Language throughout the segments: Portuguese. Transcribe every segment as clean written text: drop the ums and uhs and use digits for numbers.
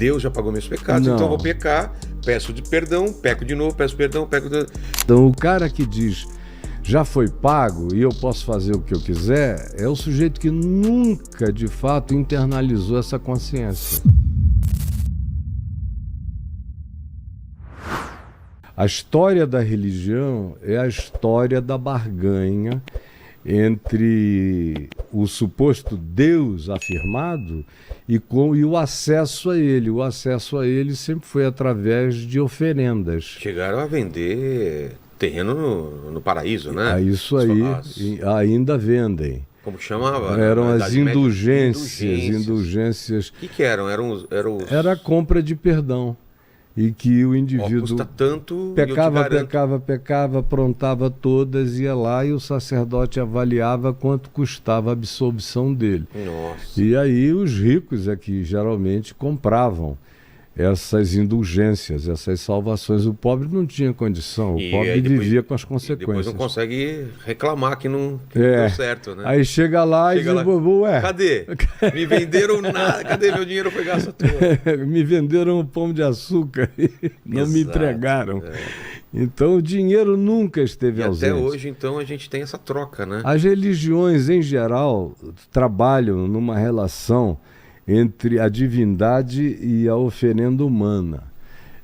Deus já pagou meus pecados, Não. então eu vou pecar, peço de perdão, peco de novo, peço perdão, peco de... Então o cara que diz já foi pago e eu posso fazer o que eu quiser é o sujeito que nunca de fato internalizou essa consciência. A história da religião é a história da barganha entre o suposto Deus afirmado e o acesso a ele. O acesso a ele sempre foi através de oferendas. Chegaram a vender terreno no paraíso, né? Isso aí ainda vendem. Como que chamava? Eram Na as Idade Média? indulgências. O que eram? Era a compra de perdão. E que o indivíduo custa tanto, pecava, aprontava todas, ia lá e o sacerdote avaliava quanto custava a absolvição dele. Nossa. E aí os ricos é que geralmente compravam essas indulgências, essas salvações. O pobre não tinha condição, o pobre vivia com as consequências. Depois não consegue reclamar que não deu certo, né? Aí chega lá e diz, ué... Cadê? Me venderam nada, cadê meu dinheiro? Foi gasto todo. Me venderam um pão de açúcar e não me entregaram. Então o dinheiro nunca esteve ausente. Até hoje, então, a gente tem essa troca, né? As religiões, em geral, trabalham numa relação entre a divindade e a oferenda humana.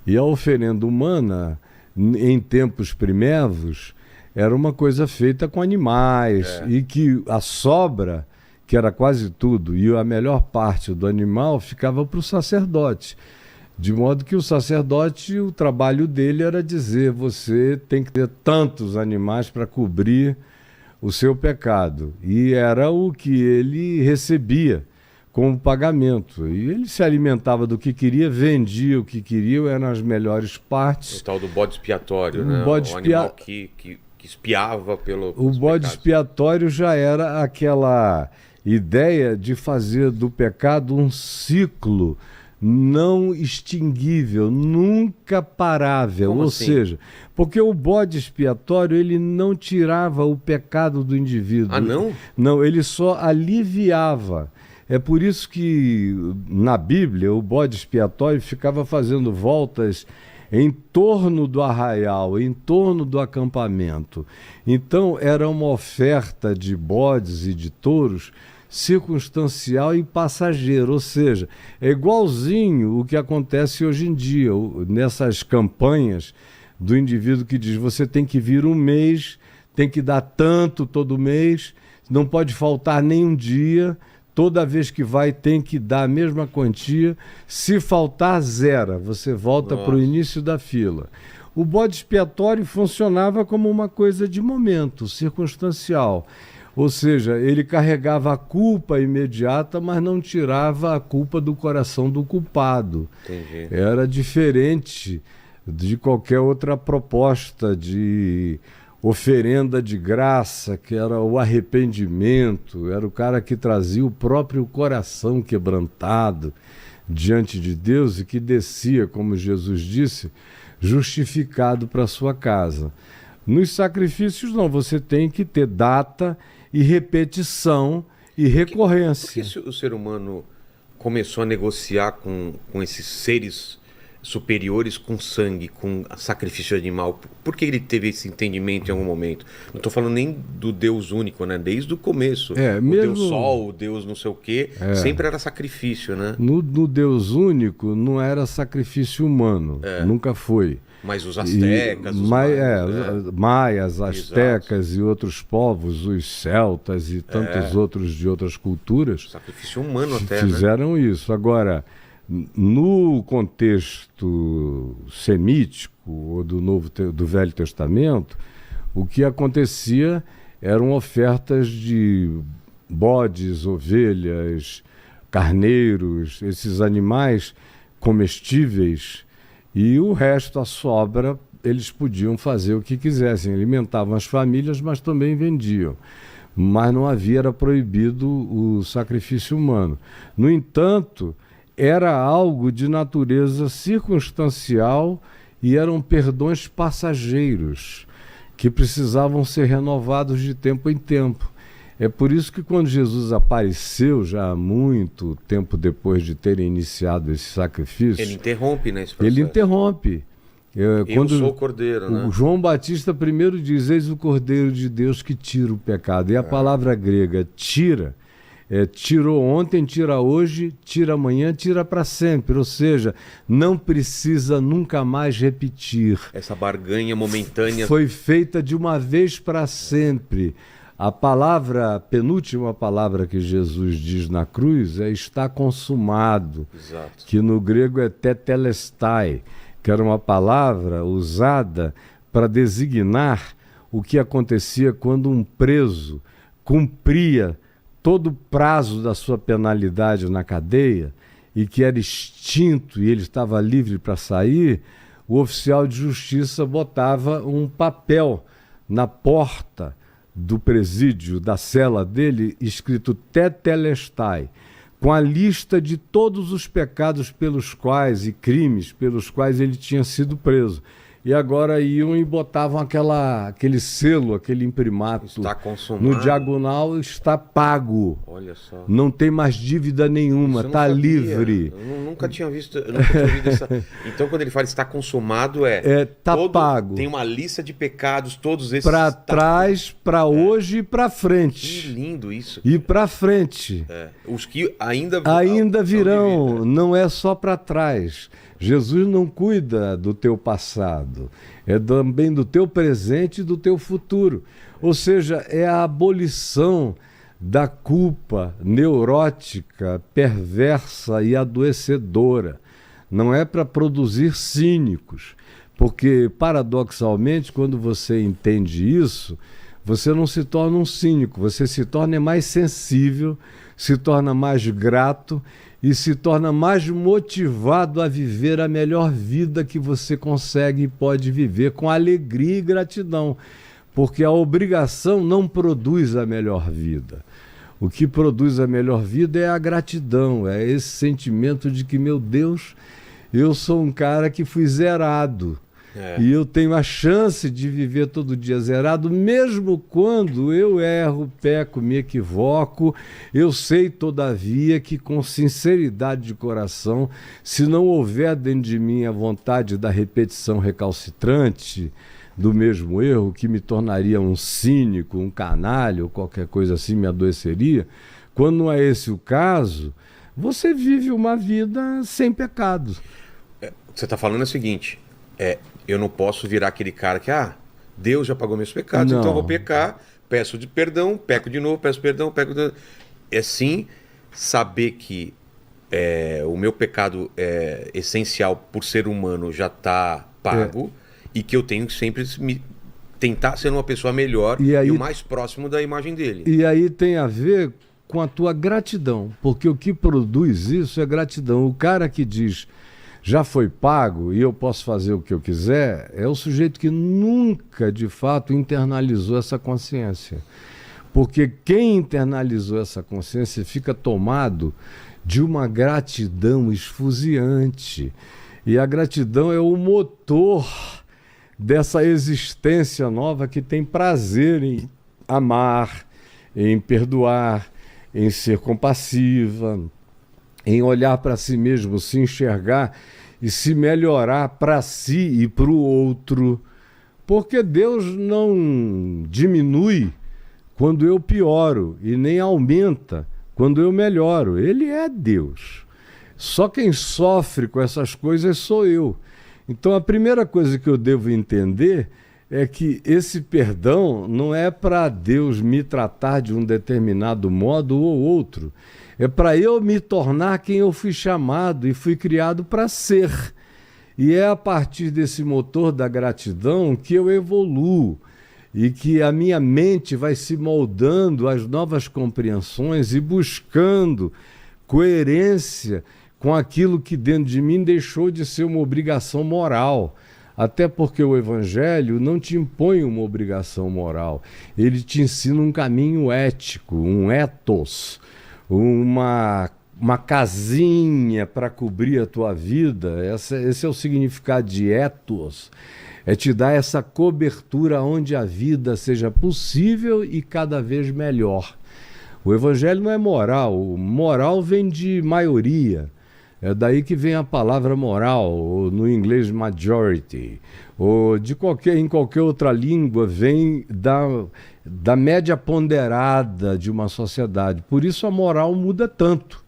E a oferenda humana, em tempos primevos, era uma coisa feita com animais, e que a sobra, que era quase tudo, e a melhor parte do animal ficava para o sacerdote. De modo que o sacerdote, o trabalho dele era dizer, você tem que ter tantos animais para cobrir o seu pecado. E era o que ele recebia como pagamento. E ele se alimentava do que queria, vendia o que queria, eram as melhores partes. O tal do bode expiatório, né? O animal que espiava pelo... O bode expiatório já era aquela ideia de fazer do pecado um ciclo não extinguível, nunca parável. Como ou assim? seja, porque o bode expiatório ele não tirava o pecado do indivíduo. Ah, não? Não, ele só aliviava. É por isso que na Bíblia o bode expiatório ficava fazendo voltas em torno do arraial, em torno do acampamento. Então era uma oferta de bodes e de touros circunstancial e passageiro, ou seja, é igualzinho o que acontece hoje em dia, nessas campanhas do indivíduo que diz, você tem que vir um mês, tem que dar tanto todo mês, não pode faltar nem um dia, toda vez que vai tem que dar a mesma quantia, se faltar, zera, você volta para o início da fila. O bode expiatório funcionava como uma coisa de momento, circunstancial. Ou seja, ele carregava a culpa imediata, mas não tirava a culpa do coração do culpado. Entendi. Era diferente de qualquer outra proposta de oferenda de graça, que era o arrependimento, era o cara que trazia o próprio coração quebrantado diante de Deus e que descia, como Jesus disse, justificado para sua casa. Nos sacrifícios não, você tem que ter data e repetição e recorrência. Por que o ser humano começou a negociar com esses seres superiores com sangue, com sacrifício animal? Por que ele teve esse entendimento em algum momento? Não estou falando nem do Deus único, né? Desde o começo. O Deus Sol, o Deus não sei o quê, sempre era sacrifício, né? No Deus único não era sacrifício humano, nunca foi. Mas os astecas, os maias, astecas e outros povos, os celtas e tantos outros de outras culturas, sacrifício humano até, fizeram isso. Agora, no contexto semítico ou do Velho Testamento, o que acontecia eram ofertas de bodes, ovelhas, carneiros, esses animais comestíveis, e o resto, a sobra, eles podiam fazer o que quisessem, alimentavam as famílias, mas também vendiam. Mas não havia, era proibido o sacrifício humano. No entanto, era algo de natureza circunstancial e eram perdões passageiros que precisavam ser renovados de tempo em tempo. É por isso que quando Jesus apareceu, já há muito tempo depois de terem iniciado esse sacrifício, Ele interrompe, né, esse processo. ele interrompe. Eu sou o Cordeiro, né? O João Batista primeiro diz: eis o Cordeiro de Deus que tira o pecado. E a palavra grega tira, tirou ontem, tira hoje, tira amanhã, tira para sempre. Ou seja, não precisa nunca mais repetir. Essa barganha momentânea. Foi feita de uma vez para sempre. A penúltima palavra que Jesus diz na cruz é está consumado. Exato. Que no grego é tetelestai, que era uma palavra usada para designar o que acontecia quando um preso cumpria todo o prazo da sua penalidade na cadeia e que era extinto e ele estava livre para sair. O oficial de justiça botava um papel na porta do presídio, da cela dele, escrito tetelestai, com a lista de todos os pecados pelos quais e crimes pelos quais ele tinha sido preso. E agora iam e botavam aquele selo, aquele imprimato está consumado. no diagonal, está pago. Olha só. Não tem mais dívida nenhuma, está livre. Eu nunca tinha visto, eu nunca tinha ouvido essa. Então, quando ele fala está consumado, tá pago. Tem uma lista de pecados, todos esses. Para trás, para hoje e para frente. Que lindo isso. E para frente. Os que ainda virão, não é só para trás. Jesus não cuida do teu passado, é também do teu presente e do teu futuro. Ou seja, é a abolição da culpa neurótica, perversa e adoecedora. Não é para produzir cínicos, porque, paradoxalmente, quando você entende isso, você não se torna um cínico, você se torna mais sensível, se torna mais grato e se torna mais motivado a viver a melhor vida que você consegue e pode viver com alegria e gratidão, porque a obrigação não produz a melhor vida. O que produz a melhor vida é a gratidão, é esse sentimento de que, meu Deus, eu sou um cara que fui zerado. E eu tenho a chance de viver todo dia zerado, mesmo quando eu erro, peco, me equivoco. Eu sei, todavia, que com sinceridade de coração, se não houver dentro de mim a vontade da repetição recalcitrante do mesmo erro, que me tornaria um cínico, um canalha ou qualquer coisa assim, me adoeceria, quando não é esse o caso, você vive uma vida sem pecado. Você está falando o seguinte... eu não posso virar aquele cara que, Deus já pagou meus pecados, então eu vou pecar, peço de perdão, peco de novo, peço perdão, peco de novo. É sim saber que o meu pecado essencial por ser humano já está pago e que eu tenho que sempre tentar ser uma pessoa melhor e o mais próximo da imagem dele. E aí tem a ver com a tua gratidão, porque o que produz isso é gratidão. O cara que diz... já foi pago e eu posso fazer o que eu quiser, é o sujeito que nunca, de fato, internalizou essa consciência. Porque quem internalizou essa consciência fica tomado de uma gratidão esfuziante. E a gratidão é o motor dessa existência nova que tem prazer em amar, em perdoar, em ser compassiva, em olhar para si mesmo, se enxergar e se melhorar para si e para o outro. Porque Deus não diminui quando eu pioro e nem aumenta quando eu melhoro. Ele é Deus. Só quem sofre com essas coisas sou eu. Então a primeira coisa que eu devo entender é que esse perdão não é para Deus me tratar de um determinado modo ou outro. É para eu me tornar quem eu fui chamado e fui criado para ser. E é a partir desse motor da gratidão que eu evoluo e que a minha mente vai se moldando às novas compreensões e buscando coerência com aquilo que dentro de mim deixou de ser uma obrigação moral. Até porque o Evangelho não te impõe uma obrigação moral. Ele te ensina um caminho ético, um ethos, uma casinha para cobrir a tua vida. Esse é o significado de ethos. É te dar essa cobertura onde a vida seja possível e cada vez melhor. O evangelho não é moral, o moral vem de maioria. É daí que vem a palavra moral, ou no inglês majority, ou em qualquer outra língua vem da média ponderada de uma sociedade. Por isso a moral muda tanto.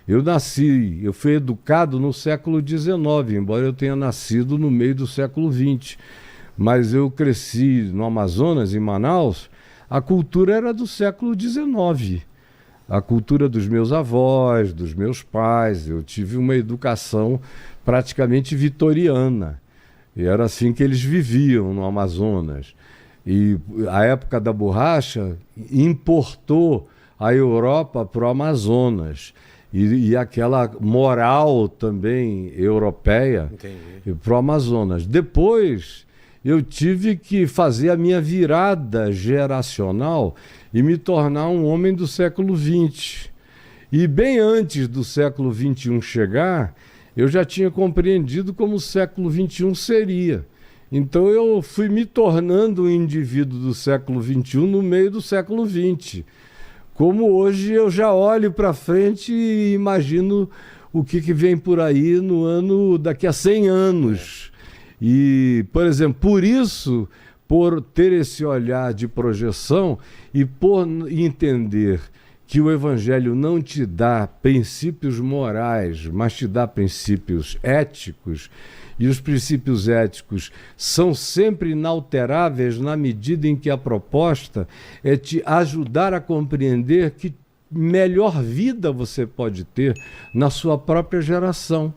Eu fui educado no século XIX, embora eu tenha nascido no meio do século XX. Mas eu cresci no Amazonas, em Manaus, a cultura era do século XIX. A cultura dos meus avós, dos meus pais. Eu tive uma educação praticamente vitoriana. E era assim que eles viviam no Amazonas. E a época da borracha importou a Europa para o Amazonas. E aquela moral também europeia para o Amazonas. Depois eu tive que fazer a minha virada geracional e me tornar um homem do século XX. E bem antes do século XXI chegar, eu já tinha compreendido como o século XXI seria. Então eu fui me tornando um indivíduo do século XXI no meio do século XX. Como hoje eu já olho para frente e imagino o que vem por aí daqui a 100 anos. E, por exemplo, por ter esse olhar de projeção e por entender que o Evangelho não te dá princípios morais, mas te dá princípios éticos, e os princípios éticos são sempre inalteráveis na medida em que a proposta é te ajudar a compreender que melhor vida você pode ter na sua própria geração.